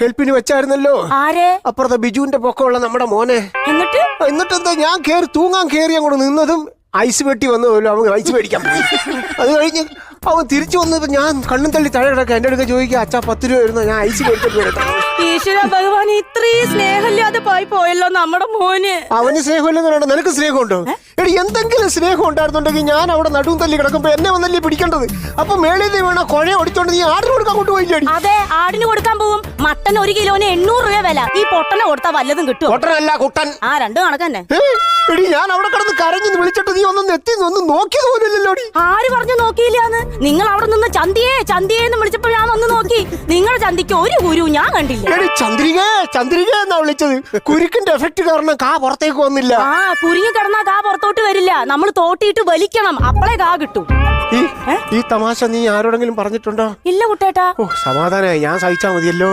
ഹെൽപ്പിന് വെച്ചായിരുന്നല്ലോ. ആരെ? അപ്പുറത്തെ ബിജുവിന്റെ പൊക്കമുള്ള നമ്മുടെ മോനെ. എന്നിട്ടെന്താ ഞാൻ തൂങ്ങാൻ കേറി അങ്ങോട്ട് നിന്നതും ഐസ് പെട്ടി വന്നു പോലും. അവൻ ഐസ് മേടിക്കാൻ പോയി. അത് കഴിഞ്ഞ് അവൻ തിരിച്ചു വന്നപ്പോ ഞാൻ കണ്ണും തള്ളി തഴ കിടക്കുക. എന്റെ അടുക്ക ചോദിക്കുക, അച്ഛാ 10 രൂപ വരുന്ന ഞാൻ ഐസ് മേടിച്ചിട്ട് വരട്ടെ. ഈശ്വര ഭഗവാൻ, ഇത്രയും സ്നേഹമില്ലാതെ പോയല്ലോ നമ്മുടെ മോന്. അവന് സ്നേഹമില്ലെന്ന് പറയണ്ട, നിനക്ക് സ്നേഹമുണ്ടോ? എടി, എന്തെങ്കിലും സ്നേഹം ഉണ്ടായിരുന്നുണ്ടെങ്കിൽ ഞാൻ അവിടെ നടുവും തല്ലി കിടക്കുമ്പോ എന്നെ വന്നല്ലേ പിടിക്കേണ്ടത്. അപ്പൊ മേളിൽ നിന്ന് വേണം കുഴ ഒടിച്ചോണ്ട് നീ ആടിന് കൊടുക്കാൻ കൊണ്ടുപോയില്ലേടി? അതെ, ആടിന് കൊടുക്കാൻ പോവും. മട്ടൻ 1 കിലോന് 800 രൂപ വില. ഈ പൊട്ടനെ കൊടുത്താൽ വല്ലതും കിട്ടും. പൊട്ടനല്ല, കുട്ടൻ. ആ, രണ്ടും കണക്കന്നെ. എടി, ഞാൻ അവിടെ കിടന്ന് കരഞ്ഞു വിളിച്ചിട്ട് നീ ഒന്നും എത്തി ഒന്നും നോക്കിയത് പോലില്ലല്ലോ. ആര് പറഞ്ഞു നോക്കിയില്ലാന്ന്? നിങ്ങൾ അവിടെ നിന്ന് ചന്തിയേന്ന് വിളിച്ചപ്പോ ഞാൻ വന്ന് നോക്കി. നിങ്ങളുടെ ചന്തിക്ക് ഒരു കുരു ഞാൻ കണ്ടില്ല. എടി, ചന്ദ്രിക എന്നാ വിളിച്ചത്. കുരുക്കിന്റെ എഫക്ട് കാരണം കാ പുറത്തേക്ക് വന്നില്ല. ആ, കുരുങ്ങി കിടന്നാ കാ പുറത്തോട്ട് വരില്ല. നമ്മൾ തോട്ടിയിട്ട് വലിക്കണം, അപ്പളേ കാ കിട്ടും. ഈ തമാശ നീ ആരോടെങ്കിലും പറഞ്ഞിട്ടുണ്ടോ? ഇല്ല കുട്ടേട്ടാ. സമാധാനായി, ഞാൻ സഹിച്ചാ മതിയല്ലോ.